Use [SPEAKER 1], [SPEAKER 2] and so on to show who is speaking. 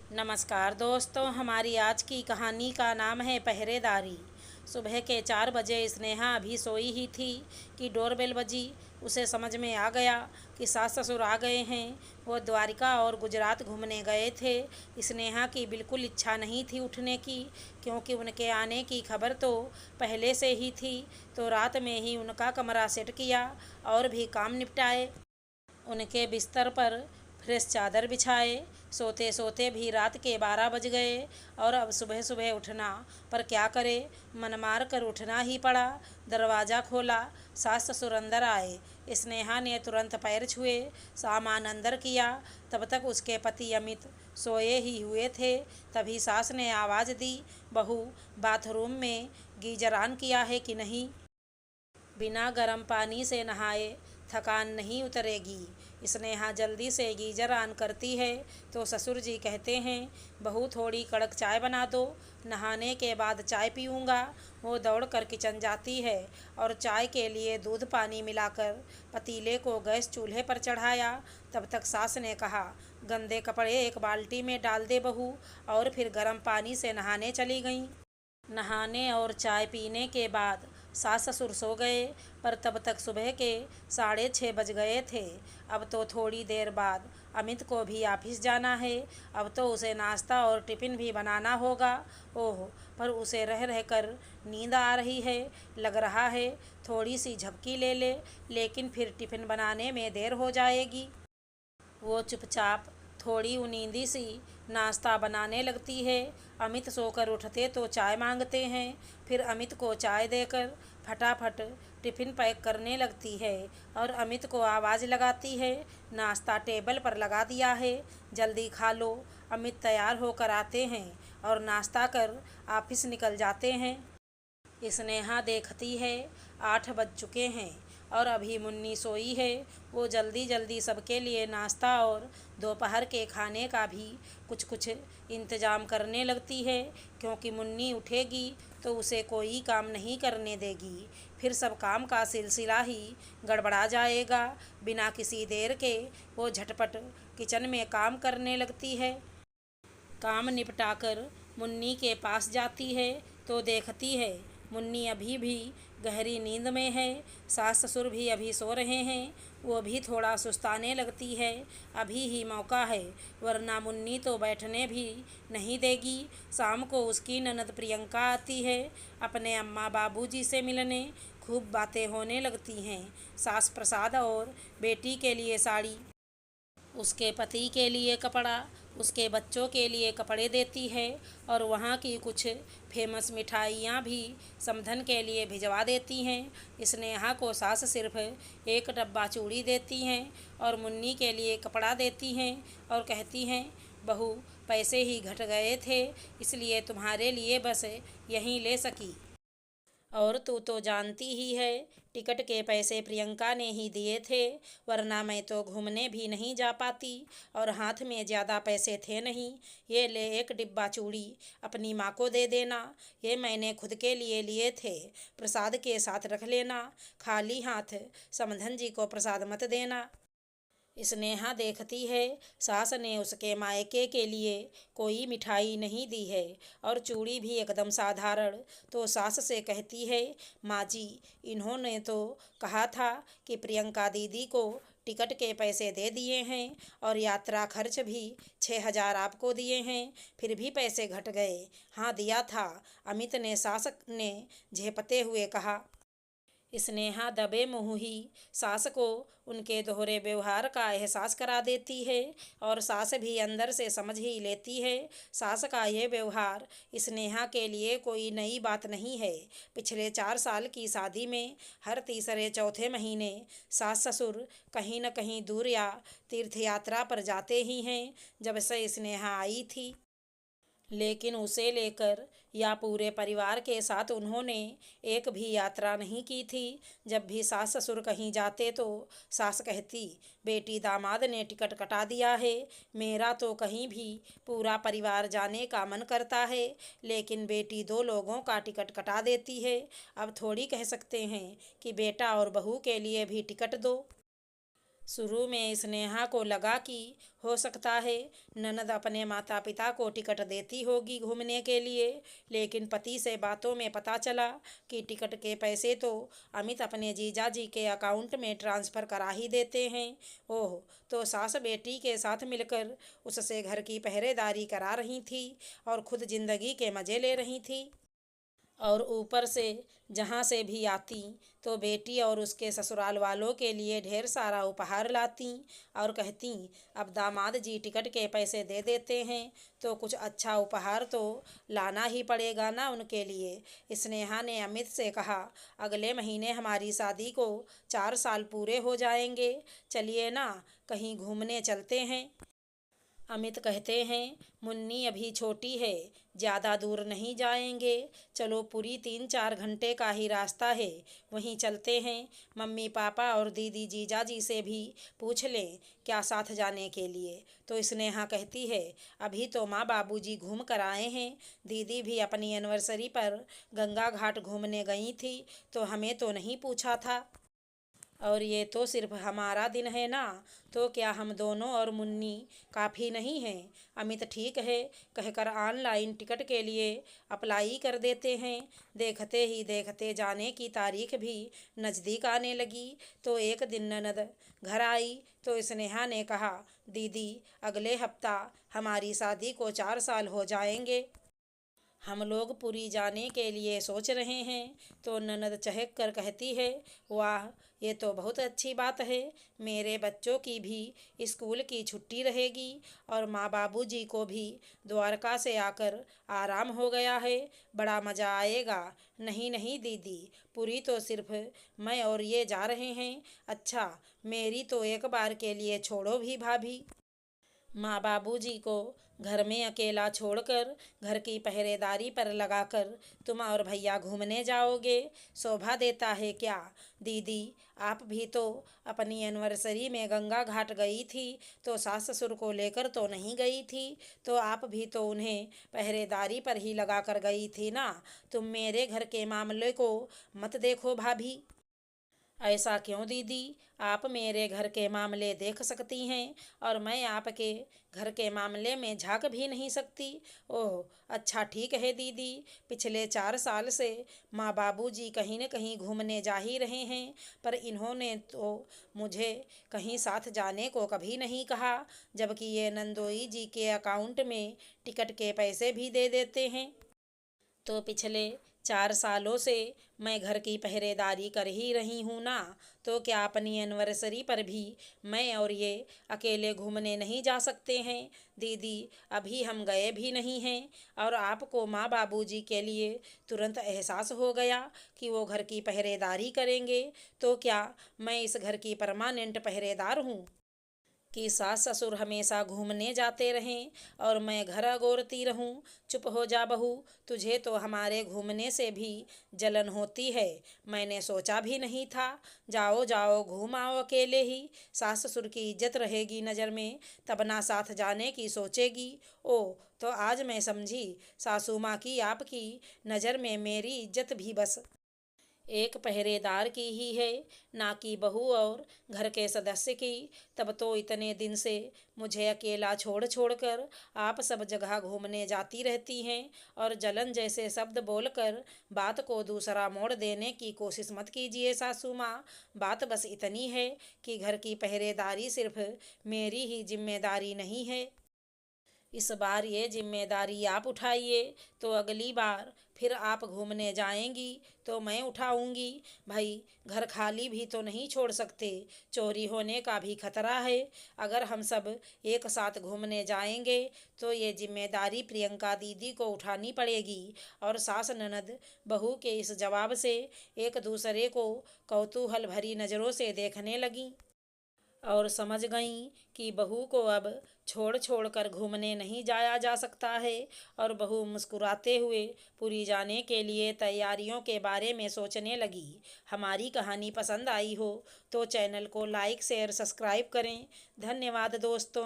[SPEAKER 1] नमस्कार दोस्तों, हमारी आज की कहानी का नाम है पहरेदारी। सुबह के 4 बजे स्नेहा अभी सोई ही थी कि डोरबेल बजी। उसे समझ में आ गया कि सास ससुर आ गए हैं। वो द्वारिका और गुजरात घूमने गए थे। स्नेहा की बिल्कुल इच्छा नहीं थी उठने की, क्योंकि उनके आने की खबर तो पहले से ही थी। तो रात में ही उनका कमरा सेट किया और भी काम निपटाए। उनके बिस्तर पर फ्रेश चादर बिछाए। सोते सोते भी रात के 12 बज गए और अब सुबह सुबह उठना, पर क्या करे, मन मार कर उठना ही पड़ा। दरवाज़ा खोला, सास ससुर अंदर आए। स्नेहा ने तुरंत पैर छुए, सामान अंदर किया। तब तक उसके पति अमित सोए ही हुए थे। तभी सास ने आवाज़ दी, बहू, बाथरूम में गीजर ऑन किया है कि नहीं? बिना गर्म पानी से नहाए थकान नहीं उतरेगी। स्नेहा जल्दी से गीजर ऑन करती है तो ससुर जी कहते हैं, बहू थोड़ी कड़क चाय बना दो, नहाने के बाद चाय पीऊँगा। वो दौड़ कर किचन जाती है और चाय के लिए दूध पानी मिलाकर पतीले को गैस चूल्हे पर चढ़ाया। तब तक सास ने कहा, गंदे कपड़े एक बाल्टी में डाल दे बहू, और फिर गर्म पानी से नहाने चली गईं। नहाने और चाय पीने के बाद सास ससुर सो गए, पर तब तक सुबह के 6:30 बज गए थे। अब तो थोड़ी देर बाद अमित को भी ऑफिस जाना है। अब तो उसे नाश्ता और टिफ़िन भी बनाना होगा। ओह, पर उसे रह रह कर नींद आ रही है। लग रहा है थोड़ी सी झपकी ले ले, लेकिन फिर टिफ़िन बनाने में देर हो जाएगी। वो चुपचाप थोड़ी उनींदी सी नाश्ता बनाने लगती है। अमित सोकर उठते तो चाय मांगते हैं। फिर अमित को चाय देकर फटाफट टिफ़िन पैक करने लगती है और अमित को आवाज़ लगाती है, नाश्ता टेबल पर लगा दिया है, जल्दी खा लो। अमित तैयार होकर आते हैं और नाश्ता कर ऑफिस निकल जाते हैं। स्नेहा देखती है 8 बज चुके हैं और अभी मुन्नी सोई है। वो जल्दी जल्दी सबके लिए नाश्ता और दोपहर के खाने का भी कुछ कुछ इंतज़ाम करने लगती है, क्योंकि मुन्नी उठेगी तो उसे कोई काम नहीं करने देगी। फिर सब काम का सिलसिला ही गड़बड़ा जाएगा। बिना किसी देर के वो झटपट किचन में काम करने लगती है। काम निपटाकर मुन्नी के पास जाती है तो देखती है मुन्नी अभी भी गहरी नींद में है। सास ससुर भी अभी सो रहे हैं। वो भी थोड़ा सुस्ताने लगती है। अभी ही मौका है, वरना मुन्नी तो बैठने भी नहीं देगी। शाम को उसकी ननद प्रियंका आती है अपने अम्मा बाबूजी से मिलने। खूब बातें होने लगती हैं। सास प्रसाद और बेटी के लिए साड़ी, उसके पति के लिए कपड़ा, उसके बच्चों के लिए कपड़े देती है और वहाँ की कुछ फेमस मिठाइयाँ भी समधन के लिए भिजवा देती हैं। स्नेहा को सास सिर्फ एक डब्बा चूड़ी देती हैं और मुन्नी के लिए कपड़ा देती हैं और कहती हैं, बहू, पैसे ही घट गए थे, इसलिए तुम्हारे लिए बस यहीं ले सकी। और तू तो जानती ही है, टिकट के पैसे प्रियंका ने ही दिए थे, वरना मैं तो घूमने भी नहीं जा पाती और हाथ में ज़्यादा पैसे थे नहीं। ये ले एक डिब्बा चूड़ी, अपनी माँ को दे देना। ये मैंने खुद के लिए लिए थे, प्रसाद के साथ रख लेना। खाली हाथ समधन जी को प्रसाद मत देना। स्नेहा देखती है सास ने उसके मायके के लिए कोई मिठाई नहीं दी है और चूड़ी भी एकदम साधारण। तो सास से कहती है, माँ जी, इन्होंने तो कहा था कि प्रियंका दीदी को टिकट के पैसे दे दिए हैं और यात्रा खर्च भी 6,000 आपको दिए हैं, फिर भी पैसे घट गए। हाँ, दिया था, अमित ने सास ने झेपते हुए कहा। स्नेहा दबे मुँह ही सास को उनके दोहरे व्यवहार का एहसास करा देती है और सास भी अंदर से समझ ही लेती है। सास का यह व्यवहार स्नेहा के लिए कोई नई बात नहीं है। पिछले 4 साल की शादी में हर तीसरे चौथे महीने सास ससुर कहीं न कहीं दूर या तीर्थ यात्रा पर जाते ही हैं, जब से स्नेहा आई थी। लेकिन उसे लेकर या पूरे परिवार के साथ उन्होंने एक भी यात्रा नहीं की थी। जब भी सास ससुर कहीं जाते तो सास कहती, बेटी दामाद ने टिकट कटा दिया है, मेरा तो कहीं भी पूरा परिवार जाने का मन करता है, लेकिन बेटी 2 लोगों का टिकट कटा देती है। अब थोड़ी कह सकते हैं कि बेटा और बहू के लिए भी टिकट दो। शुरू में स्नेहा को लगा कि हो सकता है ननद अपने माता पिता को टिकट देती होगी घूमने के लिए, लेकिन पति से बातों में पता चला कि टिकट के पैसे तो अमित अपने जीजा जी के अकाउंट में ट्रांसफ़र करा ही देते हैं। ओह, तो सास बेटी के साथ मिलकर उससे घर की पहरेदारी करा रही थी और खुद ज़िंदगी के मज़े ले रही थी। और ऊपर से जहाँ से भी आती तो बेटी और उसके ससुराल वालों के लिए ढेर सारा उपहार लाती और कहती, अब दामाद जी टिकट के पैसे दे देते हैं तो कुछ अच्छा उपहार तो लाना ही पड़ेगा ना उनके लिए। स्नेहा ने अमित से कहा, अगले महीने हमारी शादी को 4 साल पूरे हो जाएंगे, चलिए ना कहीं घूमने चलते हैं। अमित कहते हैं, मुन्नी अभी छोटी है, ज़्यादा दूर नहीं जाएंगे, चलो पूरी 3-4 घंटे का ही रास्ता है, वहीं चलते हैं। मम्मी पापा और दीदी जीजा जी से भी पूछ लें क्या साथ जाने के लिए। तो स्नेहा कहती है, अभी तो माँ बाबूजी घूम कर आए हैं, दीदी भी अपनी एनिवर्सरी पर गंगा घाट घूमने गई थी तो हमें तो नहीं पूछा था। और ये तो सिर्फ हमारा दिन है ना, तो क्या हम दोनों और मुन्नी काफ़ी नहीं हैं। अमित ठीक है कहकर ऑनलाइन टिकट के लिए अप्लाई कर देते हैं। देखते ही देखते जाने की तारीख भी नज़दीक आने लगी। तो एक दिन ननद घर आई तो स्नेहा ने कहा, दीदी अगले हफ्ता हमारी शादी को 4 साल हो जाएंगे, हम लोग पुरी जाने के लिए सोच रहे हैं। तो ननद चहक कर कहती है, वाह ये तो बहुत अच्छी बात है, मेरे बच्चों की भी स्कूल की छुट्टी रहेगी और माँ बाबूजी को भी द्वारका से आकर आराम हो गया है, बड़ा मज़ा आएगा। नहीं नहीं दीदी, पुरी तो सिर्फ मैं और ये जा रहे हैं। अच्छा मेरी तो एक बार के लिए छोड़ो भी भाभी, माँ बाबूजी को घर में अकेला छोड़कर घर की पहरेदारी पर लगाकर तुम और भैया घूमने जाओगे, शोभा देता है क्या। दीदी आप भी तो अपनी एनिवर्सरी में गंगा घाट गई थी तो सास ससुर को लेकर तो नहीं गई थी, तो आप भी तो उन्हें पहरेदारी पर ही लगा कर गई थी ना। तुम मेरे घर के मामले को मत देखो भाभी। ऐसा क्यों दीदी, आप मेरे घर के मामले देख सकती हैं और मैं आपके घर के मामले में झांक भी नहीं सकती। ओह अच्छा ठीक है दीदी, पिछले 4 साल से माँ बाबूजी कहीं न कहीं घूमने जा ही रहे हैं, पर इन्होंने तो मुझे कहीं साथ जाने को कभी नहीं कहा, जबकि ये नंदोई जी के अकाउंट में टिकट के पैसे भी दे देते हैं। तो पिछले 4 सालों से मैं घर की पहरेदारी कर ही रही हूँ ना, तो क्या अपनी एनिवर्सरी पर भी मैं और ये अकेले घूमने नहीं जा सकते हैं। दीदी अभी हम गए भी नहीं हैं और आपको माँ बाबूजी के लिए तुरंत एहसास हो गया कि वो घर की पहरेदारी करेंगे, तो क्या मैं इस घर की परमानेंट पहरेदार हूँ कि सास ससुर हमेशा घूमने जाते रहें और मैं घर अगोरती रहूं। चुप हो जा बहू, तुझे तो हमारे घूमने से भी जलन होती है, मैंने सोचा भी नहीं था। जाओ जाओ घूम आओ अकेले ही, सास ससुर की इज्जत रहेगी नज़र में, तब ना साथ जाने की सोचेगी। ओ तो आज मैं समझी सासू माँ की आपकी नज़र में मेरी इज्जत भी बस एक पहरेदार की ही है, ना कि बहू और घर के सदस्य की। तब तो इतने दिन से मुझे अकेला छोड़ छोड़ कर आप सब जगह घूमने जाती रहती हैं और जलन जैसे शब्द बोलकर बात को दूसरा मोड़ देने की कोशिश मत कीजिए सासू माँ। बात बस इतनी है कि घर की पहरेदारी सिर्फ मेरी ही जिम्मेदारी नहीं है। इस बार ये जिम्मेदारी आप उठाइए तो अगली बार फिर आप घूमने जाएंगी तो मैं उठाऊंगी। भाई घर खाली भी तो नहीं छोड़ सकते, चोरी होने का भी खतरा है। अगर हम सब एक साथ घूमने जाएंगे तो ये जिम्मेदारी प्रियंका दीदी को उठानी पड़ेगी। और सास ननद बहू के इस जवाब से एक दूसरे को कौतूहल भरी नज़रों से देखने लगीं और समझ गईं कि बहू को अब छोड़ छोड़ कर घूमने नहीं जाया जा सकता है। और बहू मुस्कुराते हुए पूरी जाने के लिए तैयारियों के बारे में सोचने लगी। हमारी कहानी पसंद आई हो तो चैनल को लाइक शेयर सब्सक्राइब करें। धन्यवाद दोस्तों।